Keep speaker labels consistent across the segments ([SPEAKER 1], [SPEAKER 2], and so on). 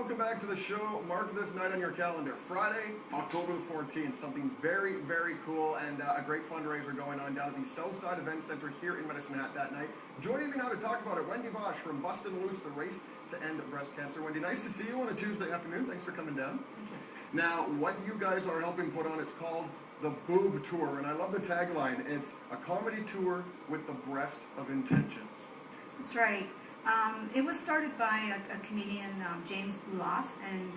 [SPEAKER 1] welcome back to the show. Mark this night on your calendar. Friday, October the 14th. Something very, very cool and a great fundraiser going on down at the Southside Event Center here in Medicine Hat that night. Joining me now to talk about it, Wendy from Bustin' Loose, the race to end breast cancer. Wendy, nice to see you on a Tuesday afternoon. Thanks for coming down.
[SPEAKER 2] Thank you.
[SPEAKER 1] Now, what you guys are helping put on, it's called the Boob Tour, and I love the tagline. It's a comedy tour with the breast of intentions.
[SPEAKER 2] That's right. It was started by a comedian, James Bouloth, and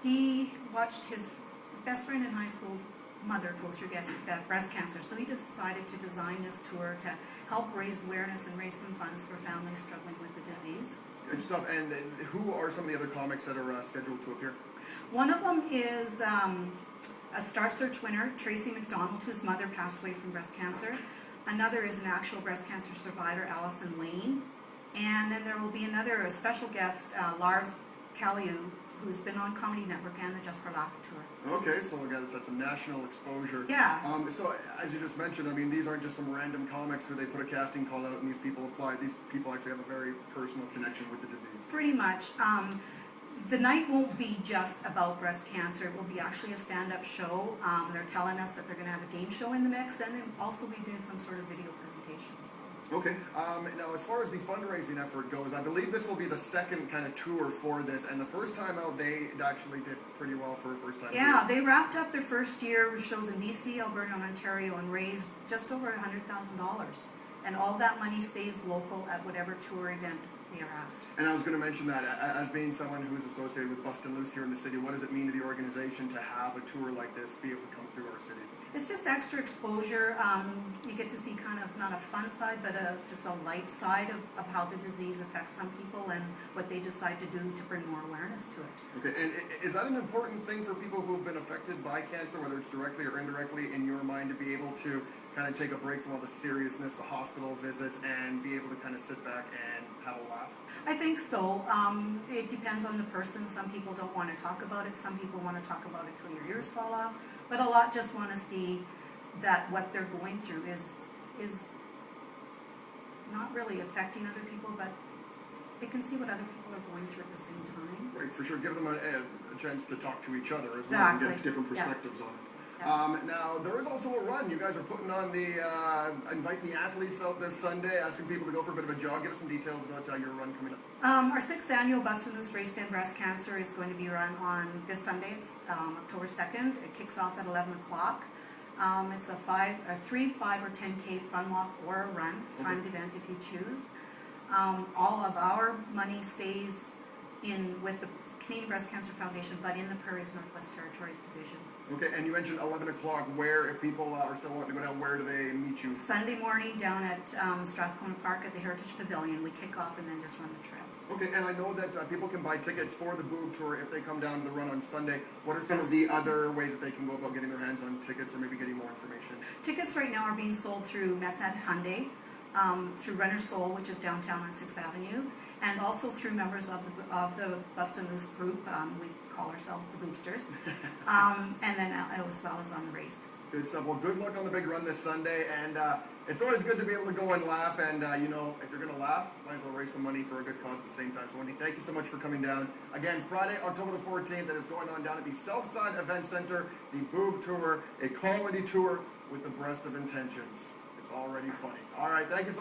[SPEAKER 2] he watched his best friend in high school mother go through breast cancer. So he decided to design this tour to help raise awareness and raise some funds for families struggling with the disease.
[SPEAKER 1] Good stuff. And who are some of the other comics that are scheduled to appear?
[SPEAKER 2] One of them is a Star Search winner, Tracy McDonald, whose mother passed away from breast cancer. Another is an actual breast cancer survivor, Allison Lane. And then there will be a special guest, Lars Caliu, who's been on Comedy Network and the Just for Laugh tour.
[SPEAKER 1] Okay, so again, that's a national exposure.
[SPEAKER 2] Yeah.
[SPEAKER 1] So as you just mentioned, I mean, these aren't just some random comics who they put a casting call out and these people apply. These people actually have a very personal connection with the disease.
[SPEAKER 2] Pretty much. The night won't be just about breast cancer. It will be actually a stand-up show. They're telling us that they're going to have a game show in the mix, and they'll also be doing some sort of video presentations.
[SPEAKER 1] Okay. Now, as far as the fundraising effort goes, I believe this will be the second kind of tour for this, and the first time out, they actually did pretty well for a first time.
[SPEAKER 2] Yeah, they wrapped up their first year with shows in BC, Alberta, and Ontario, and raised just over $100,000. And all that money stays local at whatever tour event they are at.
[SPEAKER 1] And I was going to mention that, as being someone who's associated with Bustin' Loose here in the city, what does it mean to the organization to have a tour like this be able to come through our city?
[SPEAKER 2] It's just extra exposure. You get to see kind of not a fun side, but just a light side of how the disease affects some people and what they decide to do to bring more awareness to it.
[SPEAKER 1] Okay, and is that an important thing for people who have been affected by cancer, whether it's directly or indirectly, in your mind, to be able to kind of take a break from all the seriousness, the hospital visits, and be able to kind of sit back and have a laugh?
[SPEAKER 2] I think so. It depends on the person. Some people don't want to talk about it. Some people want to talk about it till your ears fall off. But a lot just want to see that what they're going through is not really affecting other people, but they can see what other people are going through at the same time.
[SPEAKER 1] Right, for sure. Give them a chance to talk to each other as well
[SPEAKER 2] Exactly.
[SPEAKER 1] and get different perspectives on it.
[SPEAKER 2] Yeah.
[SPEAKER 1] Now, there is also a run. You guys are putting on inviting the athletes out this Sunday, asking people to go for a bit of a jog. Give us some details about your run coming up.
[SPEAKER 2] Our 6th annual Bustin' Loose Race to End Breast Cancer is going to be run on this Sunday. It's October 2nd. It kicks off at 11 o'clock. It's a 3, 5, or 10K fun walk or a run, timed event if you choose. All of our money stays in with the Canadian Breast Cancer Foundation, but in the Prairies Northwest Territories Division.
[SPEAKER 1] Okay, and you mentioned 11 o'clock. Where, if people are still wanting to go down, where do they meet you?
[SPEAKER 2] Sunday morning down at Strathcona Park at the Heritage Pavilion. We kick off and then just run the trails.
[SPEAKER 1] Okay, and I know that people can buy tickets for the Boob Tour if they come down to the run on Sunday. What are some of the other ways that they can go about getting their hands on tickets or maybe getting more information?
[SPEAKER 2] Tickets right now are being sold through Medicine Hat Hyundai, through Runner's Soul, which is downtown on 6th Avenue, and also through members of the Bustin' Loose group. We call ourselves the Boobsters, and then as well as on the race.
[SPEAKER 1] Good stuff. Well, good luck on the big run this Sunday, and it's always good to be able to go and laugh, and if you're going to laugh, might as well raise some money for a good cause at the same time. So, Wendy, thank you so much for coming down. Again, Friday, October the 14th, that is going on down at the Southside Event Center, the Boob Tour, a comedy tour with the breast of intentions. It's already funny. All right, thank you so much.